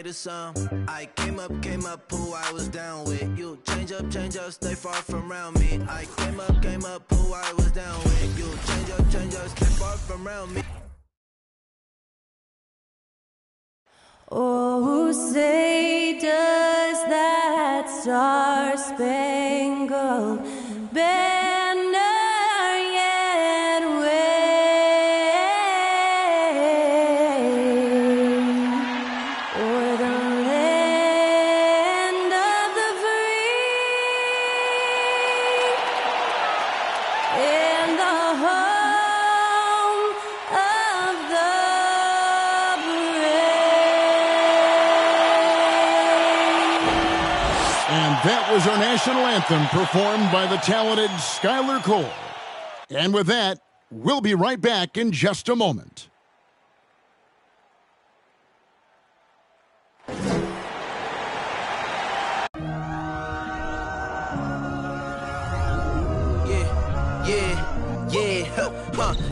made a song. I came up, who I was down with. You change up, stay far from around me. I came up, who I was down with. You change up, stay far from around me. Oh, say does that star-spangled banner yet wave o'er the land of the free and the home of the That was our national anthem performed by the talented Skylar Cole. And with that, we'll be right back in just a moment.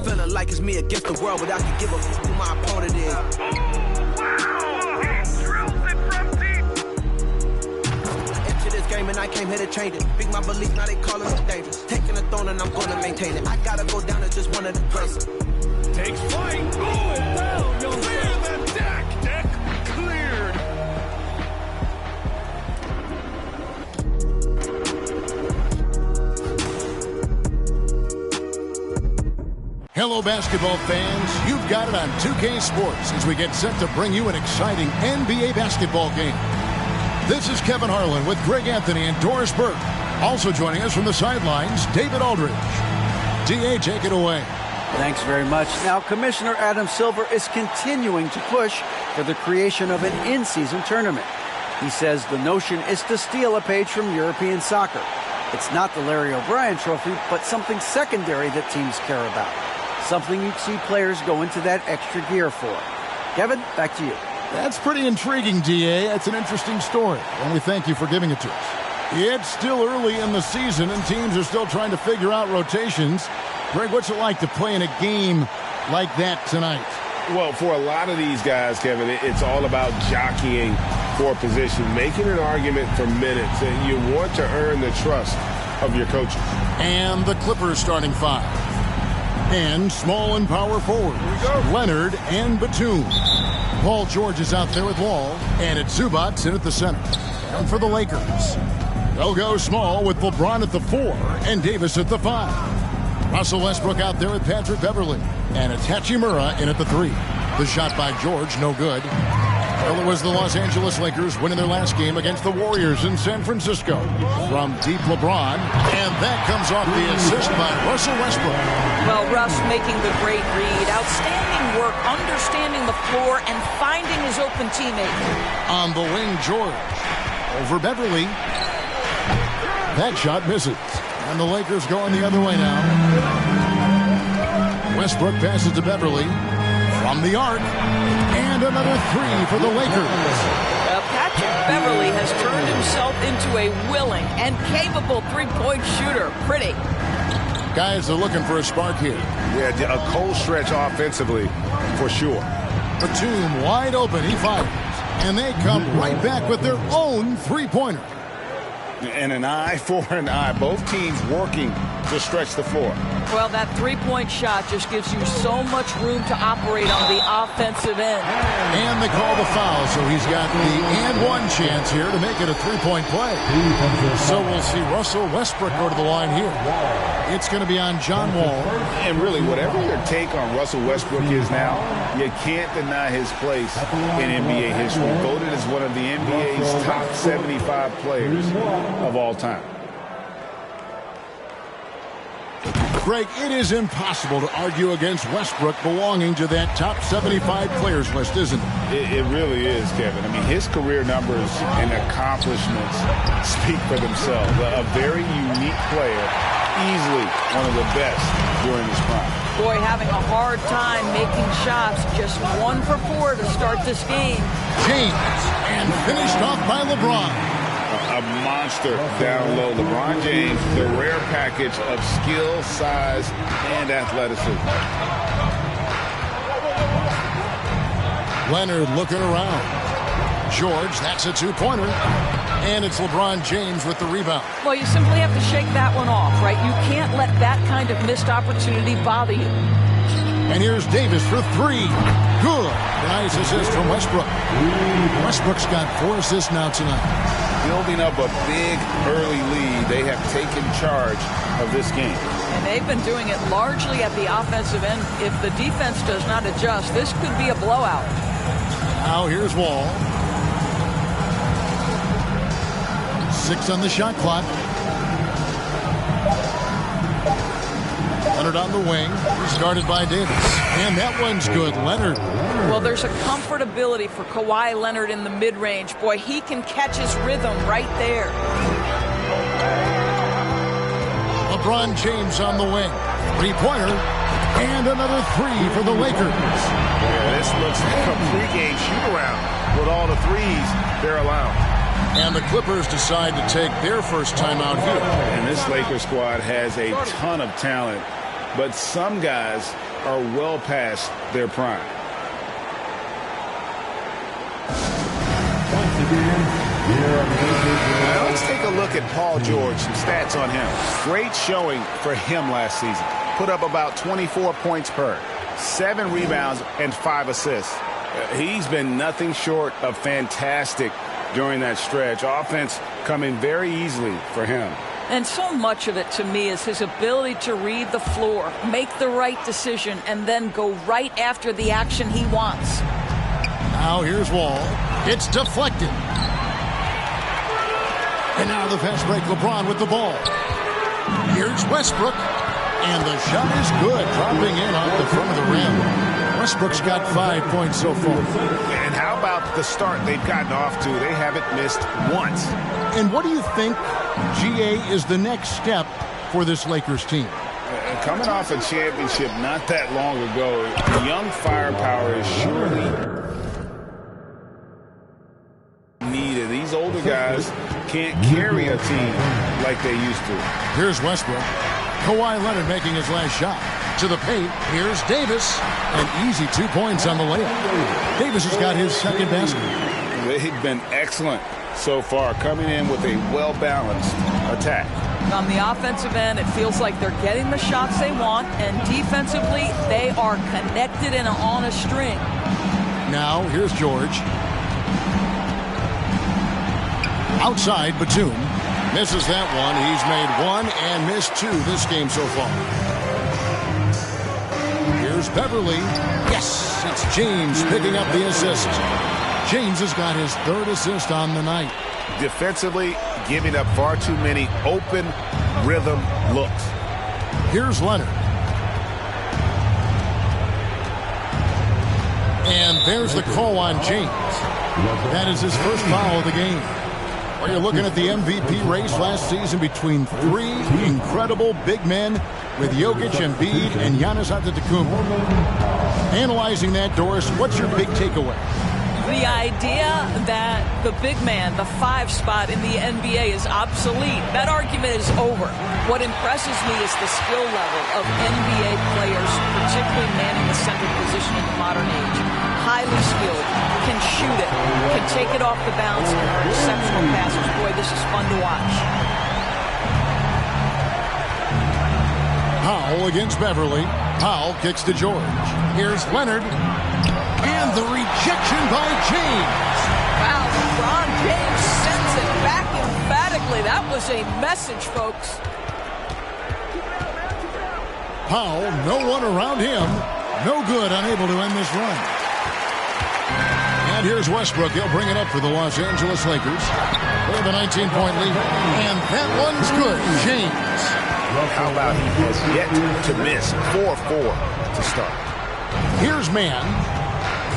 Feeling like it's me against the world, but I can give a f who my opponent is. And I came here to change it. Big my belief, now they calling me dangerous. Taking the throne and I'm gonna maintain it. I gotta go down to just one of the places. Takes flight, going down. You'll clear the deck. Deck cleared. Hello, basketball fans. You've got it on 2K Sports as we get set to bring you an exciting NBA basketball game. This is Kevin Harlan with Greg Anthony and Doris Burke. Also joining us from the sidelines, David Aldridge. D.A., take it away. Thanks very much. Now, Commissioner Adam Silver is continuing to push for the creation of an in-season tournament. He says the notion is to steal a page from European soccer. It's not the Larry O'Brien Trophy, but something secondary that teams care about. Something you'd see players go into that extra gear for. Kevin, back to you. That's pretty intriguing, D.A. That's an interesting story, and we thank you for giving it to us. It's still early in the season, and teams are still trying to figure out rotations. Greg, what's it like to play in a game like that tonight? Well, for a lot of these guys, Kevin, it's all about jockeying for position, making an argument for minutes, and you want to earn the trust of your coaches. And the Clippers starting five. And small and power forwards, Leonard and Batum. Paul George is out there with Wall, and it's Zubats in at the center. And for the Lakers, they'll go small with LeBron at the 4 and Davis at the 5. Russell Westbrook out there with Patrick Beverley, and it's Hachimura in at the 3. The shot by George, no good. Well, it was the Los Angeles Lakers winning their last game against the Warriors in San Francisco. From deep LeBron, and that comes off the assist by Russell Westbrook. Well, Russ making the great read. Outstanding work, understanding the floor, and finding his open teammate. On the wing, George. Over Beverly. That shot misses. And the Lakers going the other way now. Westbrook passes to Beverly. From the arc. And another 3 for the Lakers. Patrick Beverley has turned himself into a willing and capable three-point shooter. Pretty. Guys are looking for a spark here. Yeah, a cold stretch offensively, for sure. Batum wide open. He fires. And they come right back with their own three-pointer. And an eye for an eye. Both teams working to stretch the floor. Well, that three-point shot just gives you so much room to operate on the offensive end. And they call the foul, so he's got the and-one chance here to make it a three-point play. So we'll see Russell Westbrook go to the line here. It's going to be on John Wall. And really, whatever your take on Russell Westbrook is now, you can't deny his place in NBA history. Voted as one of the NBA's top 75 players of all time. Greg, it is impossible to argue against Westbrook belonging to that top 75 players list, isn't it? It really is, Kevin. I mean, his career numbers and accomplishments speak for themselves. A very unique player, easily one of the best during his prime. Boy, having a hard time making shots. Just 1 for 4 to start this game. James, and finished off by LeBron. A monster down low. LeBron James, the rare package of skill, size, and athleticism. Leonard looking around. George. That's a two-pointer. And it's LeBron James with the rebound. Well, you simply have to shake that one off, right? You can't let that kind of missed opportunity bother you. And here's Davis for three. Good. Nice assist from Westbrook. Westbrook's got 4 assists now tonight. Building up a big early lead. They have taken charge of this game. And they've been doing it largely at the offensive end. If the defense does not adjust, this could be a blowout. Now here's Wall. 6 on the shot clock. Leonard on the wing. He's guarded by Davis. And that one's good. Leonard. Well, there's a comfortability for Kawhi Leonard in the mid-range. Boy, he can catch his rhythm right there. LeBron James on the wing. 3-pointer. And another 3 for the Lakers. Yeah, this looks like a pregame shoot-around with all the threes they're allowing. And the Clippers decide to take their first time out here. And this Lakers squad has a ton of talent, but some guys are well past their prime. Now let's take a look at Paul George, some stats on him. Great showing for him last season. Put up about 24 points per, 7 rebounds, and 5 assists. He's been nothing short of fantastic during that stretch. Offense coming very easily for him. And so much of it to me is his ability to read the floor, make the right decision, and then go right after the action he wants. Now here's Wall. It's deflected. And now the fast break. LeBron with the ball. Here's Westbrook. And the shot is good. Dropping in off the front of the rim. Westbrook's got 5 points so far. And how about the start they've gotten off to? They haven't missed once. And what do you think, GA, is the next step for this Lakers team? Coming off a championship not that long ago, young firepower is surely needed. These older guys can't carry a team like they used to. Here's Westbrook. Kawhi Leonard making his last shot. To the paint, here's Davis. An easy 2 points on the layup. Davis has got his second basket. They've been excellent so far, coming in with a well-balanced attack. On the offensive end, it feels like they're getting the shots they want, and defensively, they are connected and on a string. Now, here's George. Outside, Batum. Misses that one. He's made 1 and missed 2 this game so far. Here's Beverly. Yes, it's James picking up the assist. James has got his 3rd assist on the night. Defensively, giving up far too many open rhythm looks. Here's Leonard. And there's the call on James. That is his first foul of the game. Well, you're looking at the MVP race last season between 3 incredible big men with Jokic, Embiid, and Giannis Antetokounmpo. Analyzing that, Doris, what's your big takeaway? The idea that the big man, the 5 spot in the NBA is obsolete, that argument is over. What impresses me is the skill level of NBA players, particularly manning the center position in the modern age. Highly skilled, can shoot it, can take it off the bounce, and are exceptional passers. Boy, this is fun to watch. Powell against Beverly. Powell kicks to George. Here's Leonard. And the rejection by James. Wow, LeBron James sends it back emphatically. That was a message, folks. Powell, no one around him. No good, unable to end this run. And here's Westbrook. He'll bring it up for the Los Angeles Lakers. They have a 19-point lead. And that one's good. James. How about he has yet to miss 4-4 to start. Here's Mann.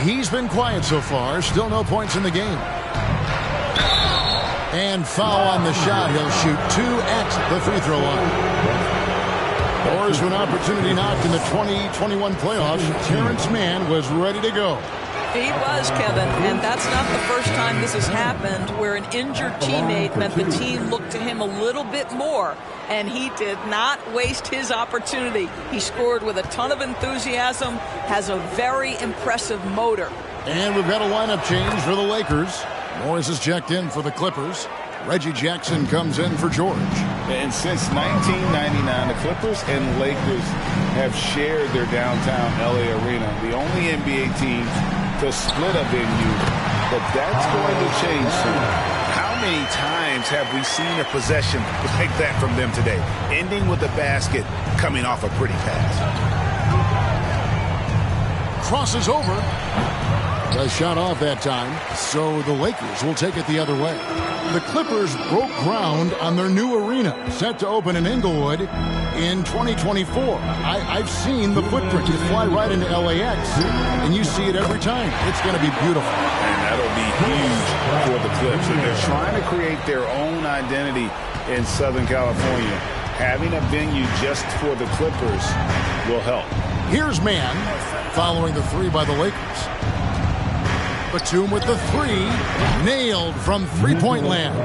He's been quiet so far. Still no points in the game. And foul on the shot. He'll shoot 2 at the free throw line. Doors to an opportunity knocked in the 2021 playoffs. Terrence Mann was ready to go. He was, Kevin, and that's not the first time this has happened where an injured teammate meant the team looked to him a little bit more, and he did not waste his opportunity. He scored with a ton of enthusiasm, has a very impressive motor. And we've got a lineup change for the Lakers. Morris is checked in for the Clippers. Reggie Jackson comes in for George. And since 1999, the Clippers and Lakers have shared their downtown LA arena. The only NBA team to split a venue, but that's going to change soon. How many times have we seen a possession like that from them today, ending with a basket coming off a pretty pass? Crosses over. The shot off that time, so the Lakers will take it the other way. The Clippers broke ground on their new arena, set to open in Inglewood in 2024. I've seen the footprint. You fly right into LAX, and you see it every time. It's going to be beautiful. And that'll be huge for the Clips. And they're trying to create their own identity in Southern California. Having a venue just for the Clippers will help. Here's Mann, following the three by the Lakers. Batum with the three, nailed from three-point land.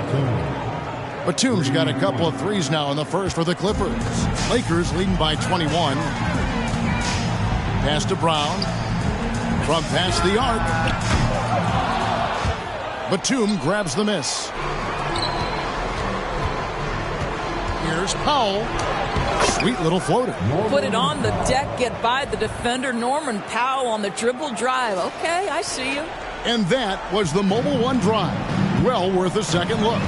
Batum's got a couple of threes now in the first for the Clippers. Lakers leading by 21. Pass to Brown. From past the arc. Batum grabs the miss. Here's Powell. Sweet little floater. Put it on the deck, get by the defender. Norman Powell on the dribble drive. Okay, I see you. And that was the Mobile One drive. Well worth a second look.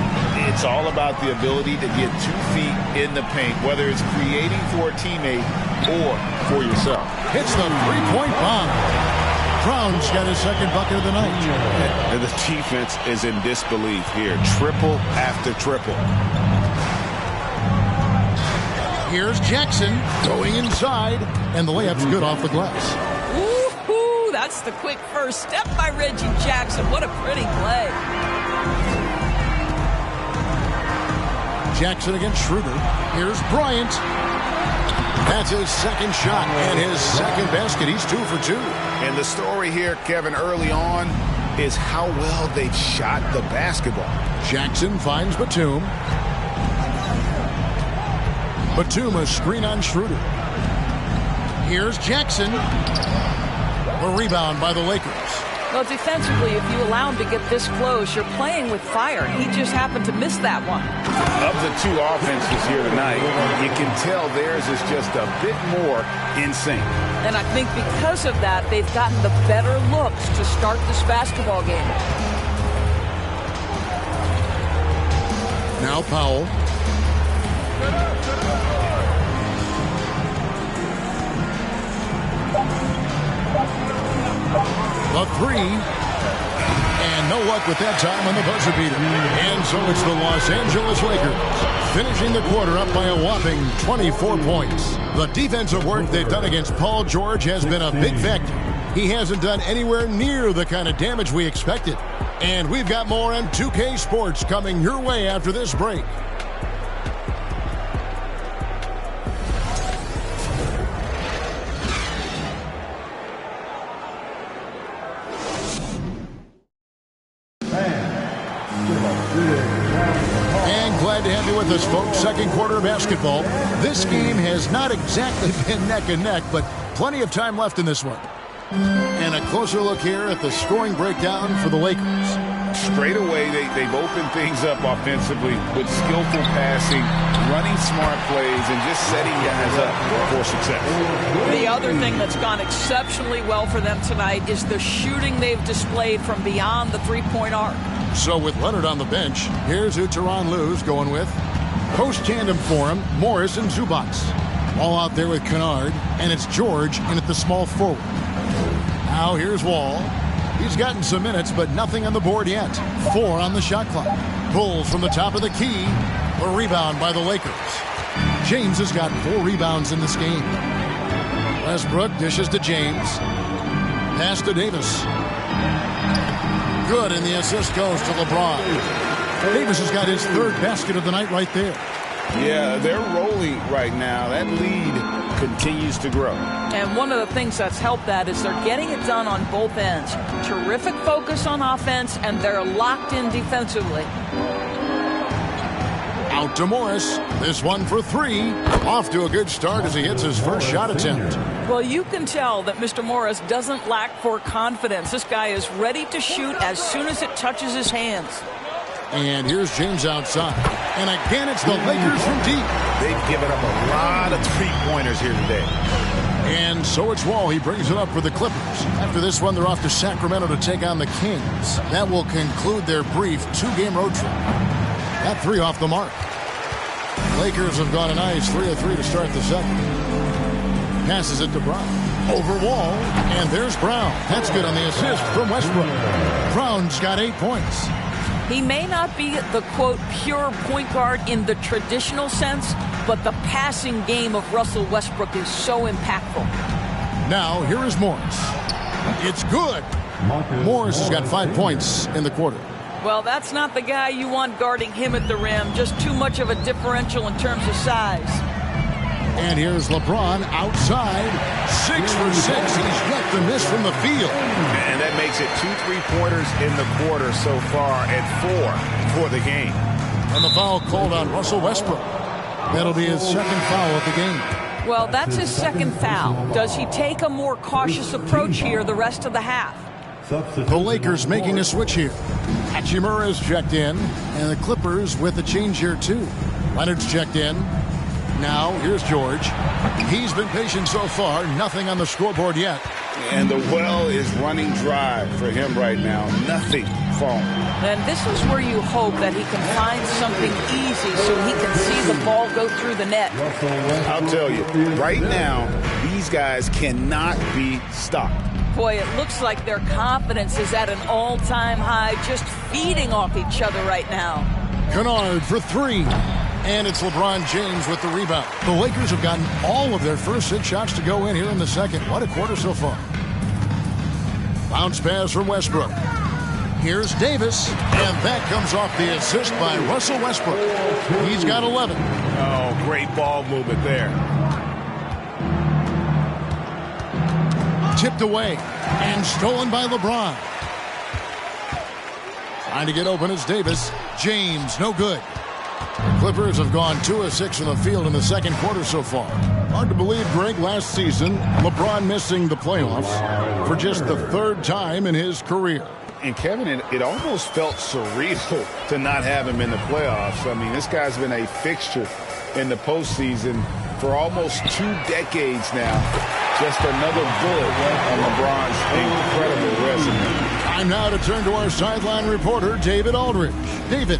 It's all about the ability to get 2 feet in the paint, whether it's creating for a teammate or for yourself. Hits the three-point bomb. Brown's got his second bucket of the night. And the defense is in disbelief here. Triple after triple. Here's Jackson going inside, and the layup's good off the glass. Woo-hoo, that's the quick first step by Reggie Jackson. What a pretty play. Jackson against Schroeder. Here's Bryant. That's his second shot and his second basket. He's 2 for 2. And the story here, Kevin, early on is how well they've shot the basketball. Jackson finds Batum. Batum a screen on Schroeder. Here's Jackson. The rebound by the Lakers. Well, defensively, if you allow him to get this close, you're playing with fire. He just happened to miss that one. Of the two offenses here tonight, you can tell theirs is just a bit more in sync. And I think because of that, they've gotten the better looks to start this basketball game. Now Powell. The three. And no luck with that time on the buzzer beater. And so it's the Los Angeles Lakers finishing the quarter up by a whopping 24 points. The defensive work they've done against Paul George has been a big factor. He hasn't done anywhere near the kind of damage we expected. And we've got more on 2K Sports coming your way after this break. Glad to have you with us, folks. Second quarter of basketball. This game has not exactly been neck and neck, but plenty of time left in this one. And a closer look here at the scoring breakdown for the Lakers. Straight away, they've opened things up offensively with skillful passing, running smart plays, and just setting guys up for success. The other thing that's gone exceptionally well for them tonight is the shooting they've displayed from beyond the three-point arc. So with Leonard on the bench, here's who Tyronn Lue's going with. Post tandem for him, Morris and Zubac. All out there with Kennard, and it's George in at the small forward. Now here's Wall. He's gotten some minutes, but nothing on the board yet. 4 on the shot clock. Bulls from the top of the key. A rebound by the Lakers. James has got 4 rebounds in this game. Westbrook dishes to James. Pass to Davis. Good, and the assist goes to LeBron. Davis has got his 3rd basket of the night right there. Yeah, they're rolling right now. That lead continues to grow. And one of the things that's helped that is they're getting it done on both ends. Terrific focus on offense, and they're locked in defensively. Out to Morris. This one for three. Off to a good start as he hits his first shot attempt. Well, you can tell that Mr. Morris doesn't lack for confidence. This guy is ready to shoot as soon as it touches his hands. And here's James outside. And again, it's the Lakers from deep. They've given up a lot of three-pointers here today. And so it's Wall. He brings it up for the Clippers. After this one, they're off to Sacramento to take on the Kings. That will conclude their brief two-game road trip. That three off the mark. Lakers have gone a nice 3 of 3 to start the second. Passes it to Brown. Over Wall. And there's Brown. That's good on the assist from Westbrook. Brown's got 8 points. He may not be the, quote, pure point guard in the traditional sense, but the passing game of Russell Westbrook is so impactful. Now, here is Morris. It's good. Morris has got 5 points in the quarter. Well, that's not the guy you want guarding him at the rim. Just too much of a differential in terms of size. And here's LeBron outside. 6 for 6. He's yet to miss from the field. And that makes it 2 3-pointers in the quarter so far at 4 for the game. And the foul called on Russell Westbrook. That'll be his second foul of the game. Well, that's his second foul. Does he take a more cautious approach here the rest of the half? The Lakers making a switch here. Hachimura's checked in, and the Clippers with a change here too. Leonard's checked in. Now, here's George. He's been patient so far. Nothing on the scoreboard yet. And the well is running dry for him right now. Nothing falling. And this is where you hope that he can find something easy so he can see the ball go through the net. I'll tell you, right now, these guys cannot be stopped. Boy, it looks like their confidence is at an all-time high, just feeding off each other right now. Kennard for 3. And it's LeBron James with the rebound. The Lakers have gotten all of their first 6 shots to go in here in the second. What a quarter so far. Bounce pass from Westbrook. Here's Davis. And that comes off the assist by Russell Westbrook. He's got 11. Oh, great ball movement there. Tipped away and stolen by LeBron. Trying to get open is Davis. James, no good. The Clippers have gone 2 of 6 from the field in the second quarter so far. Hard to believe, Greg, last season, LeBron missing the playoffs for just the 3rd time in his career. And Kevin, it almost felt surreal to not have him in the playoffs. I mean, this guy's been a fixture in the postseason for almost 2 decades now. Just another bullet on LeBron's incredible resume. Time now to turn to our sideline reporter, David Aldridge. David.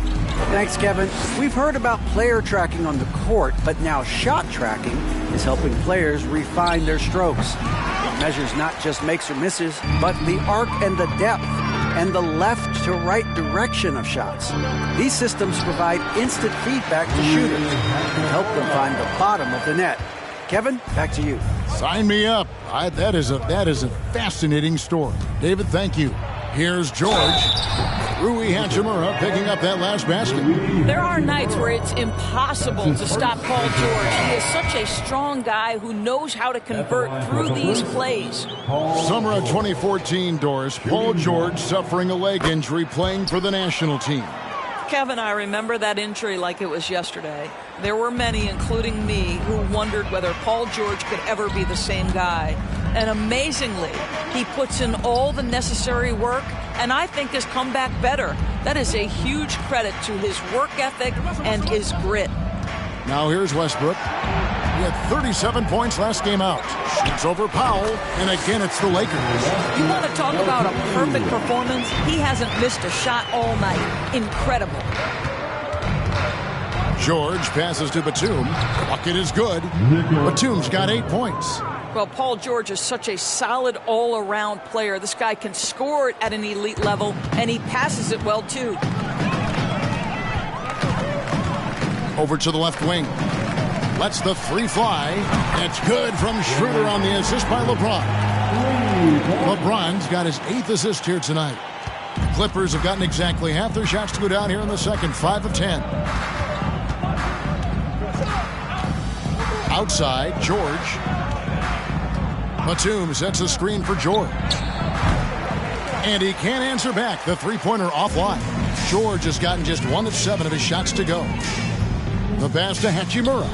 Thanks, Kevin. We've heard about player tracking on the court, but now shot tracking is helping players refine their strokes. It measures not just makes or misses, but the arc and the depth and the left to right direction of shots. These systems provide instant feedback to shooters and help them find the bottom of the net. Kevin, back to you. Sign me up. That is a fascinating story. David, thank you. Here's George. Rui Hachimura picking up that last basket. There are nights where it's impossible to stop Paul George. He is such a strong guy who knows how to convert through these plays. Summer of 2014, Doris. Paul George suffering a leg injury playing for the national team. Kevin, I remember that injury like it was yesterday. There were many, including me, who wondered whether Paul George could ever be the same guy. And amazingly, he puts in all the necessary work, and I think has come back better. That is a huge credit to his work ethic and his grit. Now here's Westbrook. He had 37 points last game out. Shoots over Powell, and again it's the Lakers. You want to talk about a perfect performance? He hasn't missed a shot all night. Incredible. George passes to Batum. Bucket is good. Batum's got 8 points. Well, Paul George is such a solid all-around player. This guy can score it at an elite level, and he passes it well, too. Over to the left wing. Lets the 3 fly. It's good from Schroeder on the assist by LeBron. LeBron's got his 8th assist here tonight. The Clippers have gotten exactly half their shots to go down here in the second, 5 of 10. Outside, George. Batum sets a screen for George. And he can't answer back. The three-pointer offline. George has gotten just 1 of 7 of his shots to go. The pass to Hachimura.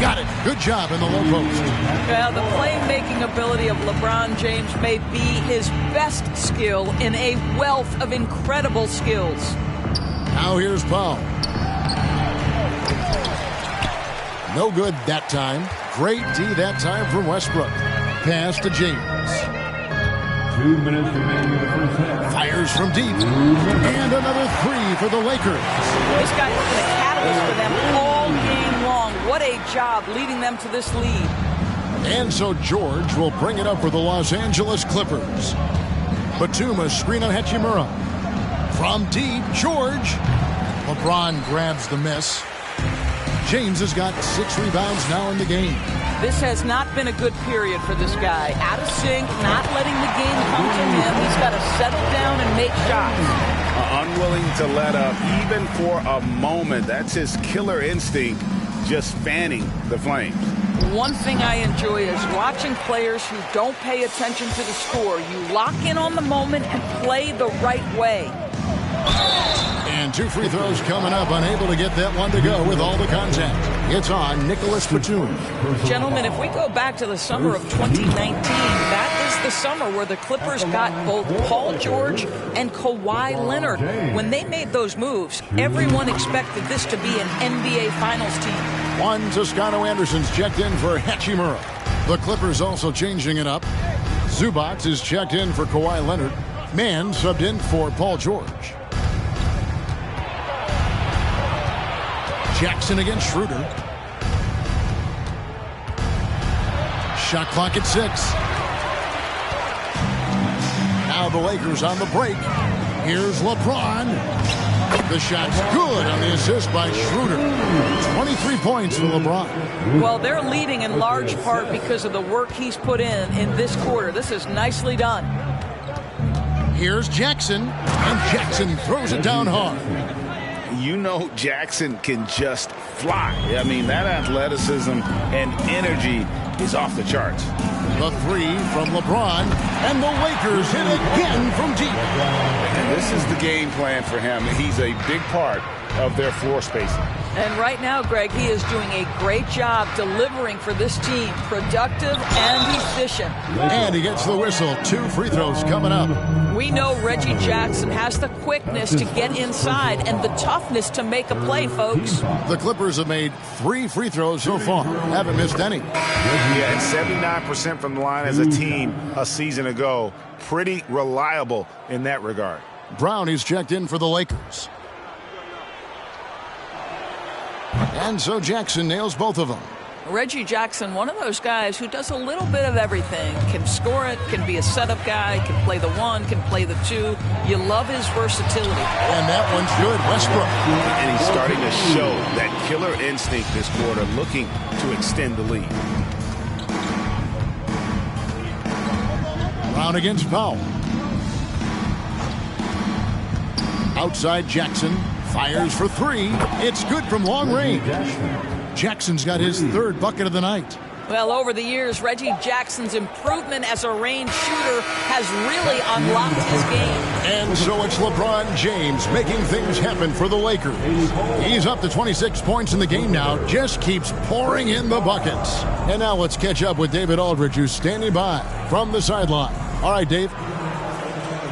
Got it. Good job in the low post. Well, the playmaking ability of LeBron James may be his best skill in a wealth of incredible skills. Now here's Paul. No good that time. Great D that time from Westbrook. Pass to James. 2 minutes remaining in the first half. Fires from deep. And another three for the Lakers. This guy has been a catalyst for them all game long. What a job leading them to this lead. And so George will bring it up for the Los Angeles Clippers. Batum, a screen on Hachimura. From deep, George. LeBron grabs the miss. James has got 6 rebounds now in the game. This has not been a good period for this guy. Out of sync, not letting the game come to him. He's got to settle down and make shots. Unwilling to let up even for a moment. That's his killer instinct, just fanning the flames. One thing I enjoy is watching players who don't pay attention to the score. You lock in on the moment and play the right way. And 2 free throws coming up, unable to get that one to go with all the contact. It's on Nicholas Batum. Gentlemen, if we go back to the summer of 2019, that is the summer where the Clippers got both Paul George and Kawhi Leonard. When they made those moves, everyone expected this to be an NBA Finals team. One Toscano Anderson's checked in for Hachimura. The Clippers also changing it up. Zubac is checked in for Kawhi Leonard. Mann subbed in for Paul George. Jackson against Schroeder. Shot clock at 6. Now the Lakers on the break. Here's LeBron. The shot's good on the assist by Schroeder. 23 points for LeBron. Well, they're leading in large part because of the work he's put in this quarter. This is nicely done. Here's Jackson, and Jackson throws it down hard. You know Jackson can just fly. I mean, that athleticism and energy is off the charts. The three from LeBron, and the Lakers hit again from deep. And this is the game plan for him. He's a big part of their floor spacing. And right now, Greg, he is doing a great job delivering for this team. Productive and efficient. And he gets the whistle. 2 free throws coming up. We know Reggie Jackson has the quickness to get inside and the toughness to make a play, folks. The Clippers have made 3 free throws so far. Haven't missed any. Yeah, and 79% from the line as a team a season ago. Pretty reliable in that regard. Brown is checked in for the Lakers. And so Jackson nails both of them. Reggie Jackson, one of those guys who does a little bit of everything. Can score it, can be a setup guy, can play the 1, can play the 2. You love his versatility. And that one's good, Westbrook. And he's starting to show that killer instinct this quarter, looking to extend the lead. Brown against Powell. Outside Jackson. Fires for 3. It's good from long range. Jackson's got his 3rd bucket of the night. Well, over the years, Reggie Jackson's improvement as a range shooter has really unlocked his game. And so it's LeBron James making things happen for the Lakers. He's up to 26 points in the game now. Just keeps pouring in the buckets. And now let's catch up with David Aldridge, who's standing by from the sideline. All right, Dave.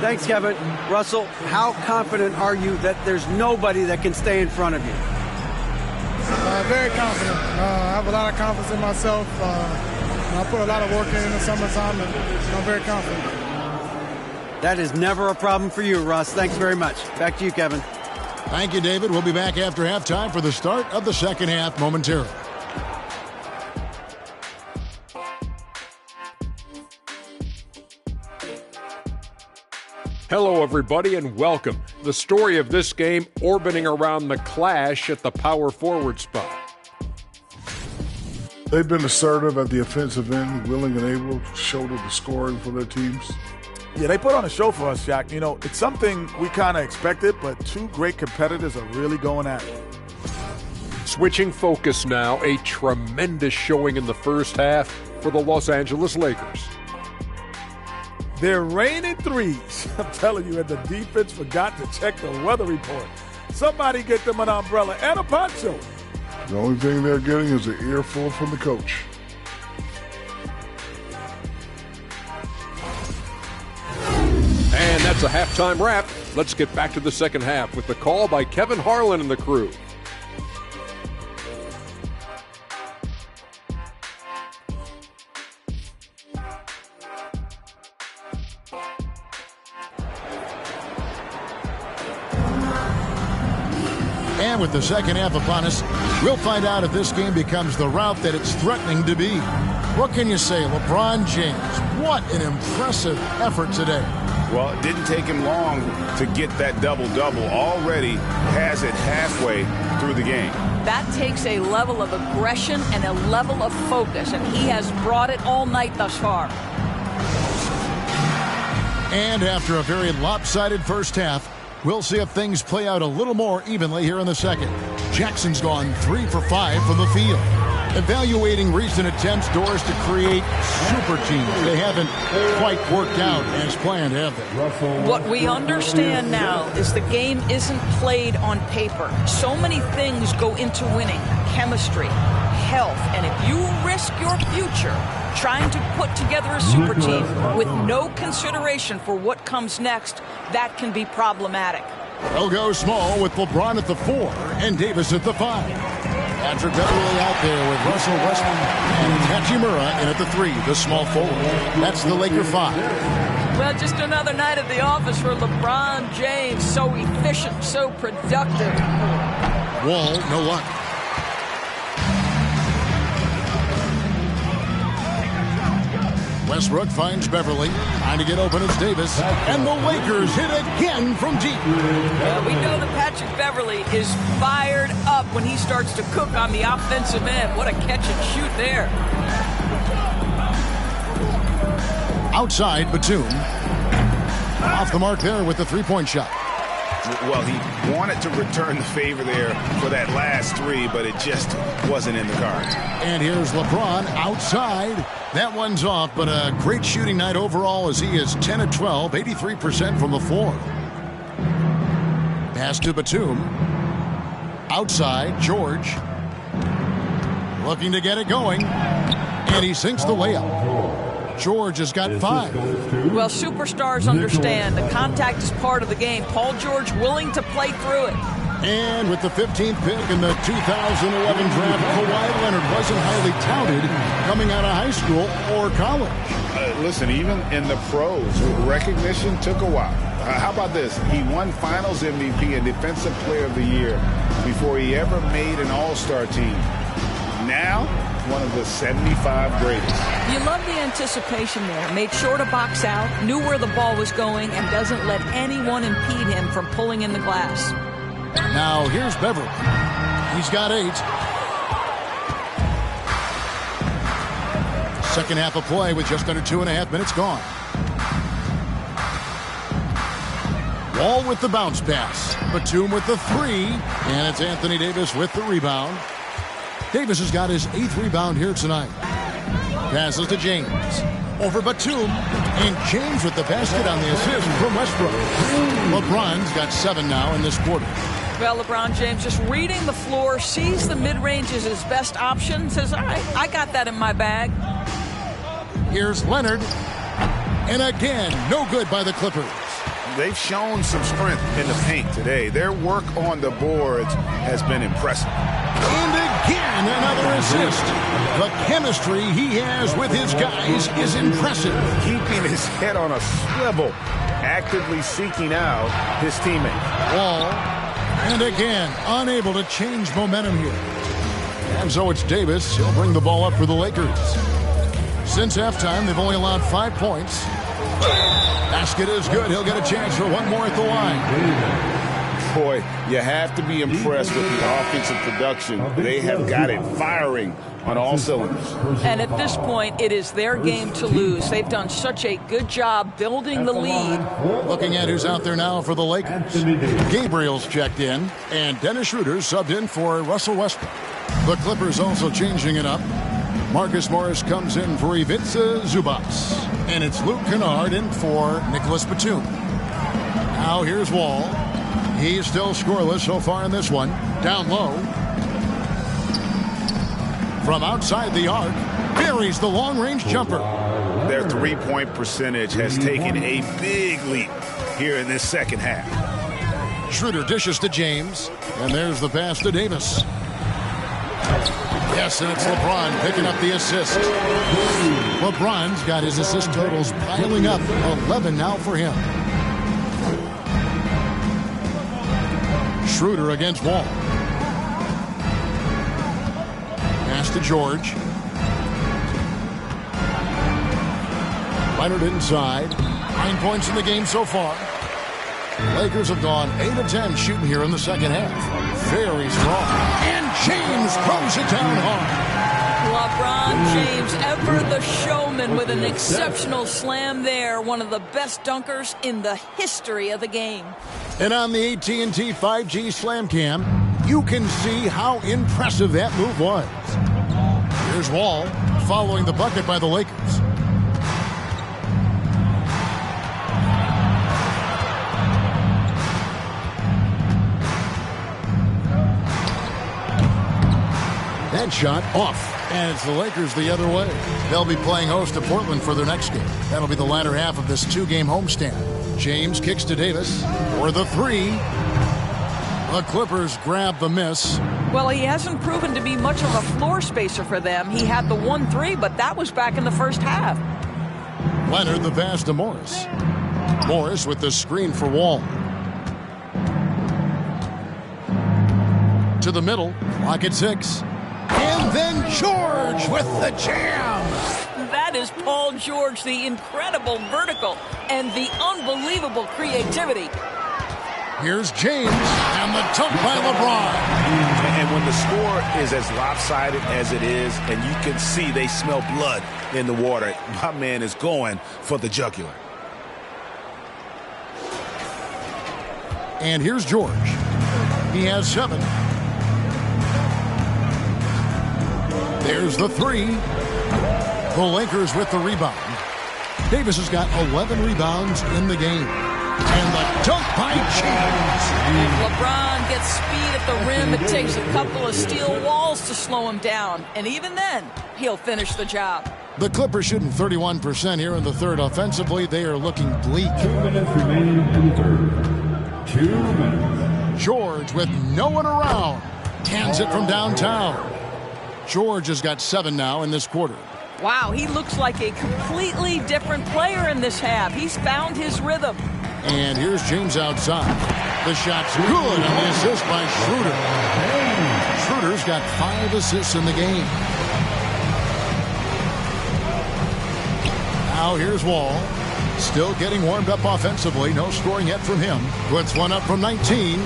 Thanks, Kevin. Russell, how confident are you that there's nobody that can stay in front of you? Very confident. I have a lot of confidence in myself. I put a lot of work in the summertime, and I'm very confident. That is never a problem for you, Russ. Thanks very much. Back to you, Kevin. Thank you, David. We'll be back after halftime for the start of the second half momentarily. Hello, everybody, and welcome. The story of this game orbiting around the clash at the power forward spot. They've been assertive at the offensive end, willing and able to shoulder the scoring for their teams. Yeah, they put on a show for us, Jack. You know, it's something we kind of expected, but 2 great competitors are really going at it. Switching focus now, a tremendous showing in the first half for the Los Angeles Lakers. They're raining threes. I'm telling you, and the defense forgot to check the weather report. Somebody get them an umbrella and a poncho. The only thing they're getting is an earful from the coach. And that's a halftime wrap. Let's get back to the second half with the call by Kevin Harlan and the crew. And with the second half upon us, we'll find out if this game becomes the rout that it's threatening to be. What can you say, LeBron James? What an impressive effort today. Well, it didn't take him long to get that double-double. Already has it halfway through the game. That takes a level of aggression and a level of focus, and he has brought it all night thus far. And after a very lopsided first half, we'll see if things play out a little more evenly here in the second. Jackson's gone 3 for 5 from the field. Evaluating recent attempts, Doris, to create super teams. They haven't quite worked out as planned, have they? What we understand now is the game isn't played on paper. So many things go into winning. Chemistry, health, and if you risk your future trying to put together a super team with no consideration for what comes next, that can be problematic. They'll go small with LeBron at the 4 and Davis at the 5. Patrick Beverly out there with Russell Westbrook and Hachimura in at the 3, the small forward. That's the Laker 5. Well, just another night at the office for LeBron James. So efficient, so productive. Wall, no luck. Westbrook finds Beverly. Trying to get open, it's Davis. And the Lakers hit again from deep. Well, we know that Patrick Beverly is fired up when he starts to cook on the offensive end. What a catch and shoot there. Outside, Batum. Off the mark there with the three-point shot. Well, he wanted to return the favor there for that last 3, but it just wasn't in the cards. And here's LeBron outside. That one's off, but a great shooting night overall as he is 10 of 12, 83% from the floor. Pass to Batum. Outside, George. Looking to get it going. And he sinks the layup. George has got 5. Well, superstars understand the contact is part of the game. Paul George willing to play through it. And with the 15th pick in the 2011 draft, Kawhi Leonard wasn't highly touted coming out of high school or college. Listen, even in the pros, recognition took a while. How about this? He won Finals MVP and Defensive Player of the Year before he ever made an All-Star team. Now, one of the 75 greatest. You love the anticipation there. Made sure to box out, knew where the ball was going, and doesn't let anyone impede him from pulling in the glass. Now here's Beverly. He's got 8. Second half of play with just under 2.5 minutes gone. Wall with the bounce pass. Batum with the 3. And it's Anthony Davis with the rebound. Davis has got his 8th rebound here tonight. Passes to James. Over Batum. And James with the basket on the assist from Westbrook. LeBron's got 7 now in this quarter. Well, LeBron James just reading the floor, sees the mid-range as his best option, says, all right, I got that in my bag. Here's Leonard. And again, no good by the Clippers. They've shown some strength in the paint today. Their work on the boards has been impressive. And again, another assist. The chemistry he has with his guys is impressive. Keeping his head on a swivel, actively seeking out his teammate. Wall. And again, unable to change momentum here. And so it's Davis. He'll bring the ball up for the Lakers. Since halftime, they've only allowed 5 points. Basket is good. He'll get a chance for one more at the line. Boy, you have to be impressed with the offensive production. They have got it firing on all cylinders. And at this point, it is their game to lose. They've done such a good job building the lead. Looking at who's out there now for the Lakers. Gabriel's checked in, and Dennis Schroeder subbed in for Russell Westbrook. The Clippers also changing it up. Marcus Morris comes in for Ivica Zubac. And it's Luke Kennard in for Nicholas Batum. Now here's Wall. He's still scoreless so far in this one. Down low. From outside the arc, buries the long-range jumper. Their three-point percentage has taken a big leap here in this second half. Schroeder dishes to James, and there's the pass to Davis. Yes, and it's LeBron picking up the assist. LeBron's got his assist totals piling up, 11 now for him. Schroeder against Wall. Pass to George. Leonard inside. 9 points in the game so far. Lakers have gone 8 of 10 shooting here in the second half. Very strong. And James throws it down hard. LeBron James, ever the showman, with an exceptional slam there. One of the best dunkers in the history of the game. And on the AT&T 5G Slam Cam, you can see how impressive that move was. Here's Wall following the bucket by the Lakers. That shot off, and it's the Lakers the other way. They'll be playing host to Portland for their next game. That'll be the latter half of this two-game homestand. James kicks to Davis for the three. The Clippers grab the miss. Well, he hasn't proven to be much of a floor spacer for them. He had the 1-3, but that was back in the first half. Leonard the pass to Morris. Morris with the screen for Wall. To the middle, clock at 6. And then George with the jam. That is Paul George, the incredible vertical and the unbelievable creativity. Here's James and the dunk by LeBron. And when the score is as lopsided as it is, and you can see they smell blood in the water, my man is going for the jugular. And here's George. He has 7. There's the 3. The Lakers with the rebound. Davis has got 11 rebounds in the game. And the dunk by James. If LeBron gets speed at the rim, it takes a couple of steel walls to slow him down. And even then, he'll finish the job. The Clippers shooting 31% here in the third. Offensively, they are looking bleak. 2 minutes remaining in the third. 2 minutes. George with no one around. Hands it from downtown. George has got 7 now in this quarter. Wow, he looks like a completely different player in this half. He's found his rhythm. And here's James outside. The shot's good on the assist by Schroeder. Schroeder's got 5 assists in the game. Now here's Wall. Still getting warmed up offensively. No scoring yet from him. Puts one up from 19.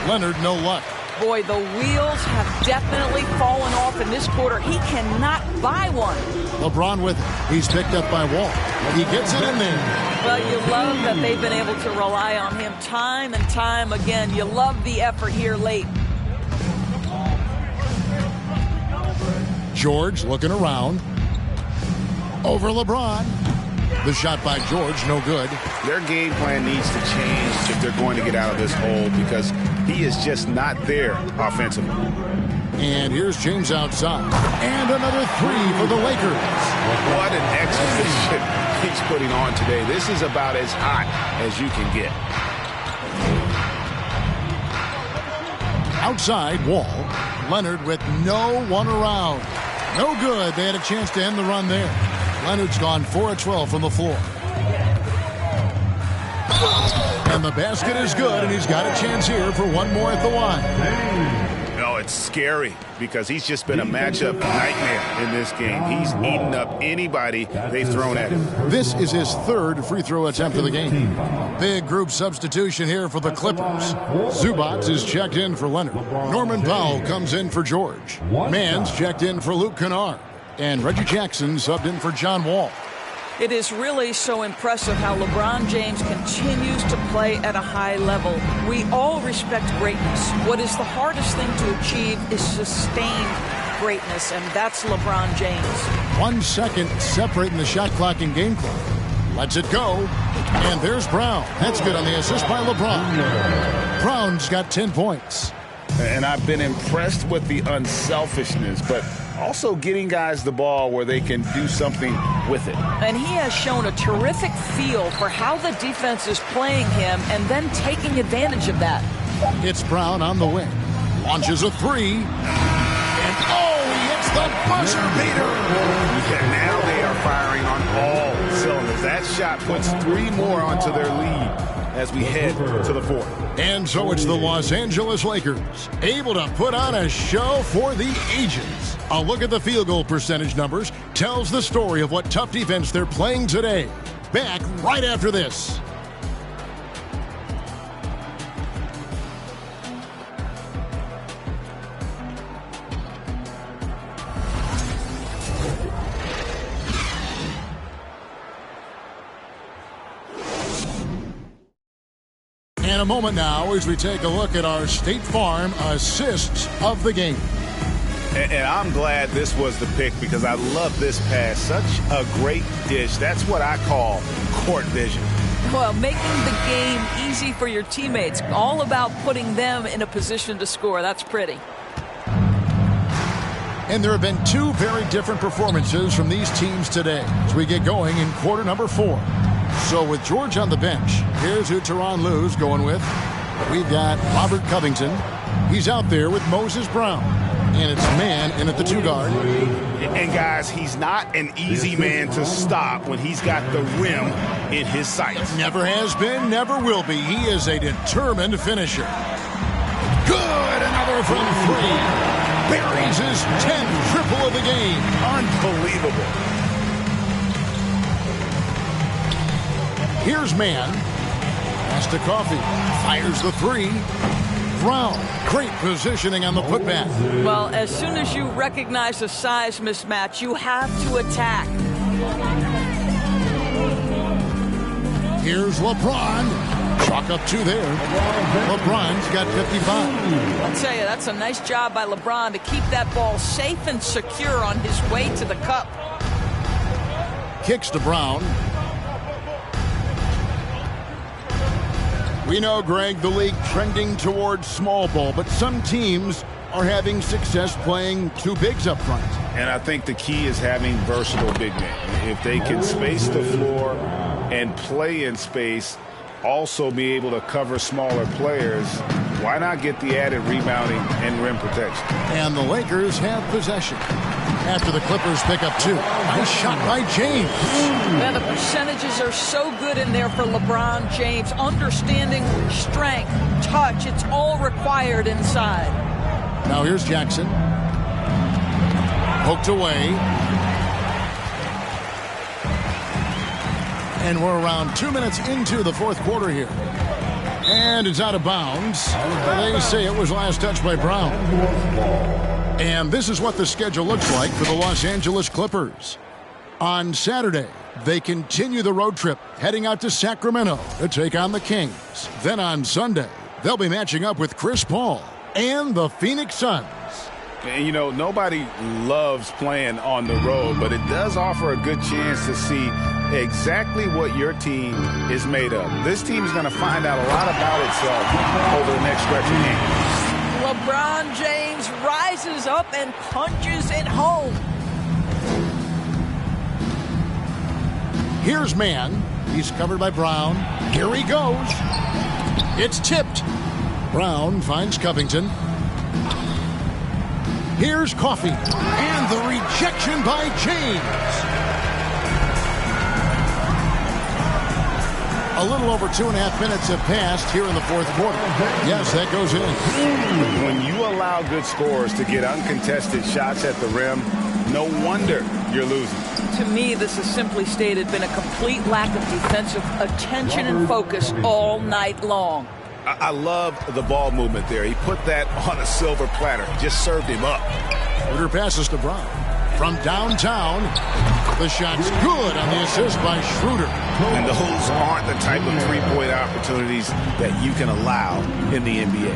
Leonard, no luck. Boy, the wheels have definitely fallen off in this quarter. He cannot buy one. LeBron with it. He's picked up by Wall. He gets it in there. Well, you love that they've been able to rely on him time and time again. You love the effort here late. George looking around. Over LeBron. The shot by George, no good. Their game plan needs to change if they're going to get out of this hole, because he is just not there offensively. And here's James outside. And another 3 for the Lakers. What an exhibition he's putting on today. This is about as hot as you can get. Outside, Wall. Leonard with no one around. No good. They had a chance to end the run there. Leonard's gone 4 of 12 from the floor. And the basket is good, and he's got a chance here for one more at the line. No, it's scary because he's just been a matchup nightmare in this game. He's eaten up anybody they've thrown at him. This is his 3rd free throw attempt of the game. Big group substitution here for the Clippers. Zubac is checked in for Leonard. Norman Powell comes in for George. Mann's checked in for Luke Kennard. And Reggie Jackson subbed in for John Wall. It is really so impressive how LeBron James continues to play at a high level. We all respect greatness. What is the hardest thing to achieve is sustained greatness, and that's LeBron James. 1 second separating the shot clock and game clock. Lets it go. And there's Brown. That's good on the assist by LeBron. Brown's got 10 points. And I've been impressed with the unselfishness, but also getting guys the ball where they can do something with it. And he has shown a terrific feel for how the defense is playing him and then taking advantage of that. It's Brown on the wing. Launches a three. And he hits the buzzer beater. Yeah, now they are firing on all cylinders. That shot puts 3 more onto their lead as we head to the 4th. And so it's the Los Angeles Lakers, able to put on a show for the ages. A look at the field goal percentage numbers tells the story of what tough defense they're playing today. Back right after this. In a moment now as we take a look at our State Farm assists of the game. And I'm glad this was the pick because I love this pass. Such a great dish. That's what I call court vision. Well, making the game easy for your teammates. All about putting them in a position to score. That's pretty. And there have been 2 very different performances from these teams today as we get going in quarter number 4. So with George on the bench, here's who Tyronn Lue's going with. We've got Robert Covington. He's out there with Moses Brown. And it's man in at the 2 guard. And guys, he's not an easy man to stop when he's got the rim in his sights. Never has been, never will be. He is a determined finisher. Good, another from 3. Buries his 10th triple of the game. Unbelievable. Here's man. Pass to Coffey. Fires the 3. Brown. Great positioning on the putback. Well, as soon as you recognize a size mismatch, you have to attack. Here's LeBron. Chalk up 2 there. LeBron's got 55. I'll tell you, that's a nice job by LeBron to keep that ball safe and secure on his way to the cup. Kicks to Brown. We know, Greg, the league trending towards small ball, but some teams are having success playing 2 bigs up front. And I think the key is having versatile big men. If they can space the floor and play in space, also be able to cover smaller players, why not get the added rebounding and rim protection? And the Lakers have possession after the Clippers pick up 2. Nice shot by James. Man, the percentages are so good in there for LeBron James. Understanding strength, touch, it's all required inside. Now here's Jackson. Poked away. And we're around 2 minutes into the 4th quarter here. And it's out of bounds. They say it was last touched by Brown. And this is what the schedule looks like for the Los Angeles Clippers. On Saturday, they continue the road trip, heading out to Sacramento to take on the Kings. Then on Sunday, they'll be matching up with Chris Paul and the Phoenix Suns. And, you know, nobody loves playing on the road, but it does offer a good chance to see exactly what your team is made of. This team is going to find out a lot about itself over the next stretch of games. LeBron James rises up and punches it home. Here's man. He's covered by Brown. Here he goes. It's tipped. Brown finds Covington. Here's Coffey. And the rejection by James. A little over 2.5 minutes have passed here in the 4th quarter. Yes, that goes in. When you allow good scorers to get uncontested shots at the rim, no wonder you're losing. To me, this has simply stated been a complete lack of defensive attention and focus all night long. I love the ball movement there. He put that on a silver platter. Just served him up. Schroeder passes to Brown. From downtown, the shot's good on the assist by Schroeder. And those aren't the type of three-point opportunities that you can allow in the NBA.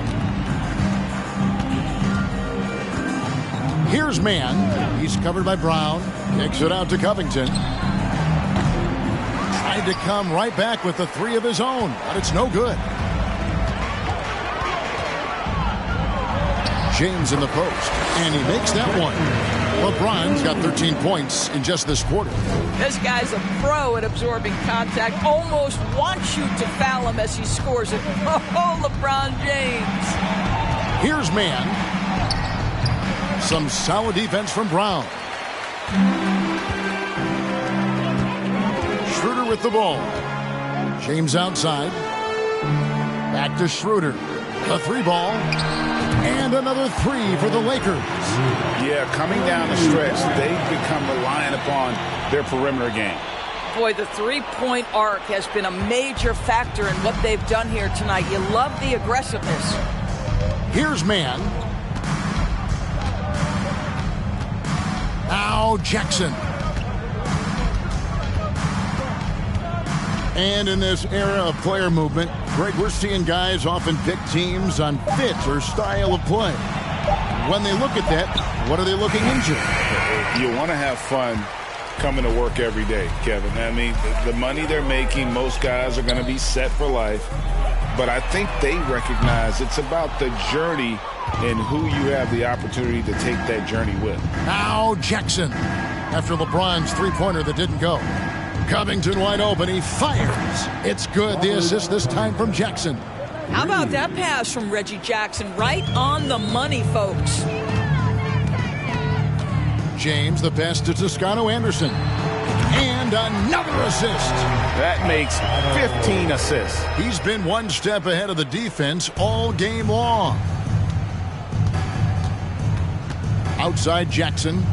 Here's man. He's covered by Brown. Kicks it out to Covington. Tried to come right back with the 3 of his own, but it's no good. James in the post, and he makes that one. LeBron's got 13 points in just this quarter. This guy's a pro at absorbing contact. Almost wants you to foul him as he scores it. Oh, LeBron James. Here's man. Some solid defense from Brown. Schroeder with the ball. James outside. Back to Schroeder. A 3-ball. And another 3 for the Lakers. Yeah, coming down the stretch, they've become reliant upon their perimeter game. Boy, the three-point arc has been a major factor in what they've done here tonight. You love the aggressiveness. Here's man. Now Jackson. And in this era of player movement, Greg, we're seeing guys often pick teams on fit or style of play. When they look at that, what are they looking into? You want to have fun coming to work every day, Kevin. I mean, the money they're making, most guys are going to be set for life. But I think they recognize it's about the journey and who you have the opportunity to take that journey with. Now Jackson, after LeBron's three-pointer that didn't go. Covington wide open. He fires. It's good. The assist this time from Jackson. How about that pass from Reggie Jackson? Right on the money, folks. James, the pass to Toscano Anderson. And another assist. That makes 15 assists. He's been one step ahead of the defense all game long. Outside Jackson.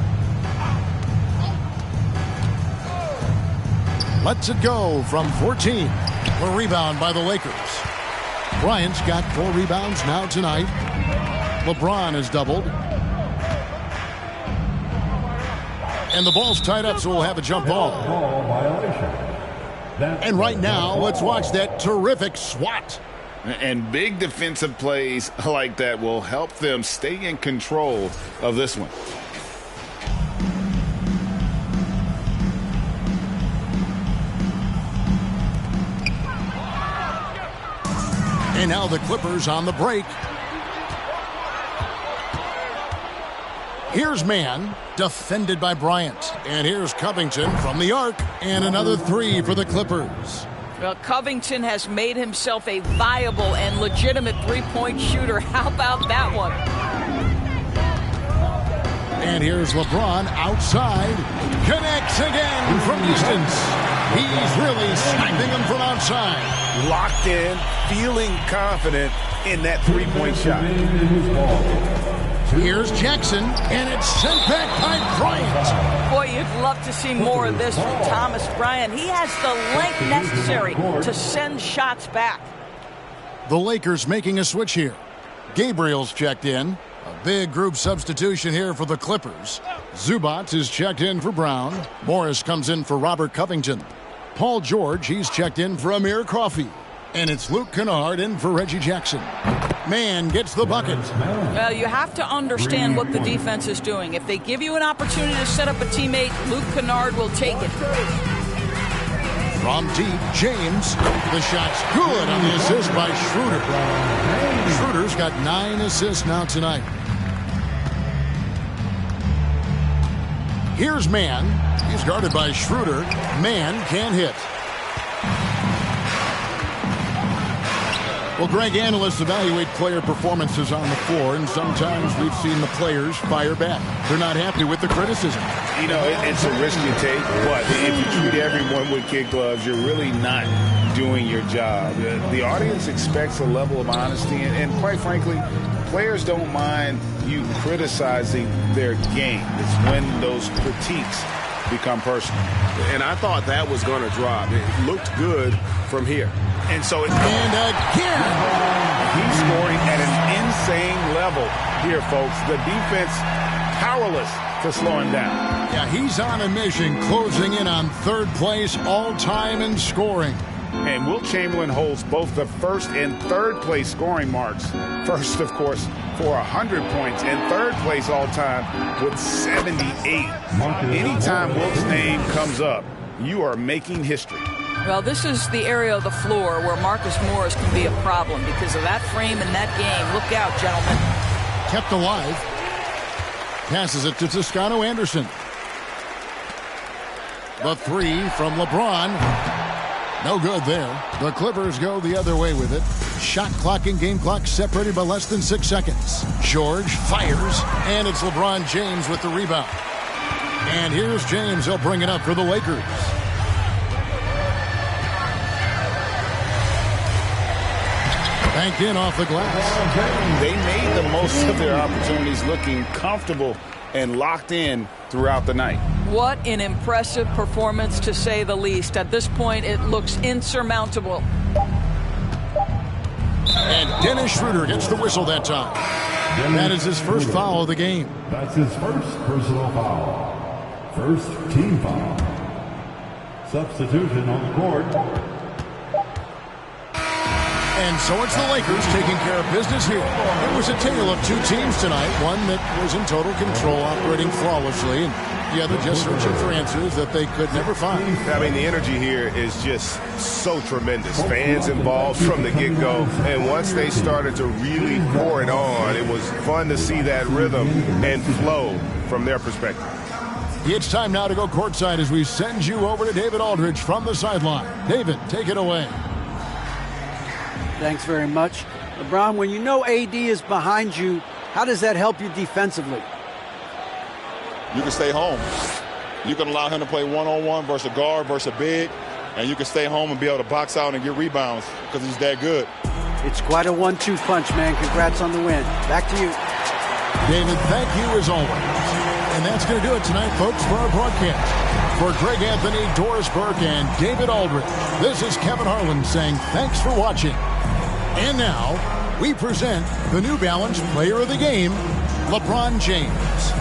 Lets it go from 14. A rebound by the Lakers. Bryant's got 4 rebounds now tonight. LeBron is doubled. And the ball's tied up, so we'll have a jump ball. And right now, let's watch that terrific swat. And big defensive plays like that will help them stay in control of this one. And now the Clippers on the break. Here's man, defended by Bryant. And here's Covington from the arc. And another 3 for the Clippers. Well, Covington has made himself a viable and legitimate three-point shooter. How about that one? And here's LeBron outside. Connects again from distance. He's really sniping them from outside. Locked in, feeling confident in that three-point shot. Here's Jackson, and it's sent back by Bryant. Boy, you'd love to see more of this from Thomas Bryant. He has the length necessary to send shots back. The Lakers making a switch here. Gabriel's checked in. A big group substitution here for the Clippers. Zubac is checked in for Brown. Morris comes in for Robert Covington. Paul George, he's checked in for Amir Coffey. And it's Luke Kennard in for Reggie Jackson. Man gets the bucket. Well, you have to understand what the defense is doing. If they give you an opportunity to set up a teammate, Luke Kennard will take it. From deep, James. The shot's good on the assist by Schroeder. Schroeder's got 9 assists now tonight. Here's man. He's guarded by Schroeder. Man can't hit. Well, Greg, analysts evaluate player performances on the floor, and sometimes we've seen the players fire back. They're not happy with the criticism. You know, it's a risk you take, but if you treat everyone with kid gloves, you're really not doing your job. The audience expects a level of honesty, and quite frankly, players don't mind you criticizing their game. It's when those critiques become personal. And I thought that was going to drop. It looked good from here. And so it's and again, he's scoring at an insane level here, folks. The defense powerless to slow him down. Yeah, he's on a mission, closing in on 3rd place all-time in scoring. And Wilt Chamberlain holds both the 1st and 3rd place scoring marks. First, of course, for 100 points, and 3rd place all-time with 78. Anytime Wilt's name comes up, you are making history. Well, this is the area of the floor where Marcus Morris can be a problem because of that frame and that game. Look out, gentlemen. Kept alive. Passes it to Toscano Anderson. The three from LeBron. No good there. The Clippers go the other way with it. Shot clock and game clock separated by less than 6 seconds. George fires, and it's LeBron James with the rebound. And here's James. He'll bring it up for the Lakers. Banked in off the glass. They made the most of their opportunities, looking comfortable and locked in throughout the night. What an impressive performance, to say the least. At this point, it looks insurmountable. And Dennis Schroeder gets the whistle that time. That is his first foul of the game. That's his first personal foul. First team foul. Substitution on the court. And so it's the Lakers taking care of business here. It was a tale of two teams tonight. One that was in total control, operating flawlessly, and the other just searching for answers that they could never find. I mean, the energy here is just so tremendous. Fans involved from the get-go. And once they started to really pour it on, it was fun to see that rhythm and flow from their perspective. It's time now to go courtside as we send you over to David Aldridge from the sideline. David, take it away. Thanks very much. LeBron, when you know AD is behind you, how does that help you defensively? You can stay home. You can allow him to play one-on-one versus a guard versus a big, and you can stay home and be able to box out and get rebounds because he's that good. It's quite a 1-2 punch, man. Congrats on the win. Back to you. David, thank you as always. And that's going to do it tonight, folks, for our broadcast. For Greg Anthony, Doris Burke, and David Aldridge, this is Kevin Harlan saying thanks for watching. And now, we present the New Balance Player of the Game, LeBron James.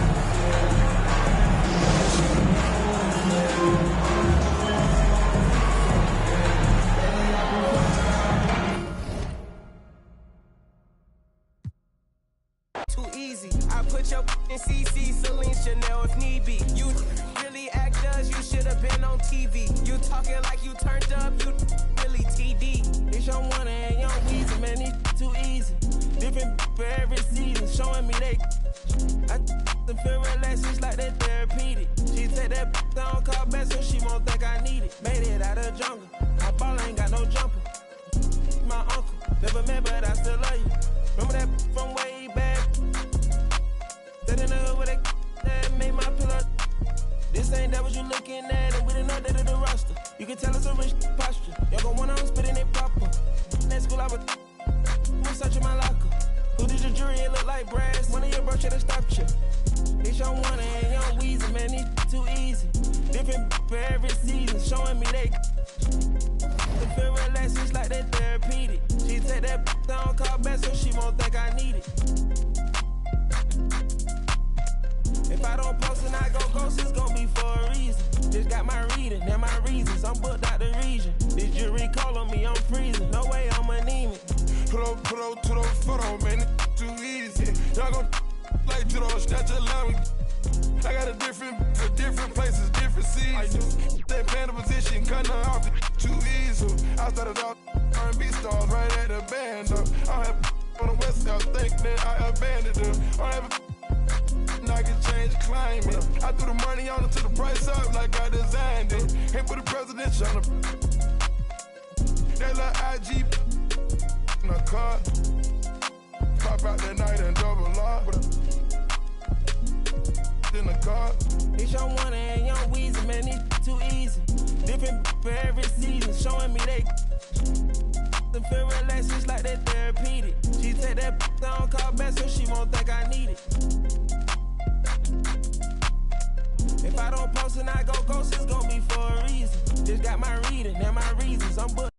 Too easy. I put your in CC, Celine, Chanel if need be. You really act as you should have been on TV. You talking like you turned up, you really TD. It's your one and your Weezy, man, it's too easy. Different for every season, showing me they. I feel relaxed, it's like that therapeutic. She take that down, call back so she won't think I need it. Made it out of jungle, my ball ain't got no jumper. My uncle, never met but I still love you. Remember that from way back? That in the hood where that made my pillow. This ain't that what you looking at, and we didn't know that in the roster. You can tell it's a rich posture. Y'all gon' want on spitting it proper. That school I was searching my locker. Who did your jury? It look like brass. One of your bro should've stopped you. It's your one and young Weezy, man, it's too easy. Different for every season, showing me they. The feel relaxed, it's like that therapeutic. She take that down, call back so she won't think I need it. If I don't post and I go ghost, it's gon' be for a reason. Just got my reading and my reasons. I'm booked out the region. This jury call on me, I'm freezing. No way I'm anemic. Put up to the photo, man, it's too easy. Y'all gon' like to the snatch a line. I got a different places, different seasons. They playing the position, cutting off it too easy. I started out R&B stars right at the band. I have on the West Coast, think that I abandoned them. I have I can change climate. I threw the money on it to the price up like I designed it. Ain't put the presidential on the. They like IG in a car. Pop out that night and double R. In the car. It's your one and young Weezy, man, it's too easy. Different for every season, showing me they. The feel relaxed, it's like that therapeutic. She take that down, call back so she won't think I need it. If I don't post and I go ghost, it's gon' be for a reason. Just got my reading and my reasons. I'm booked.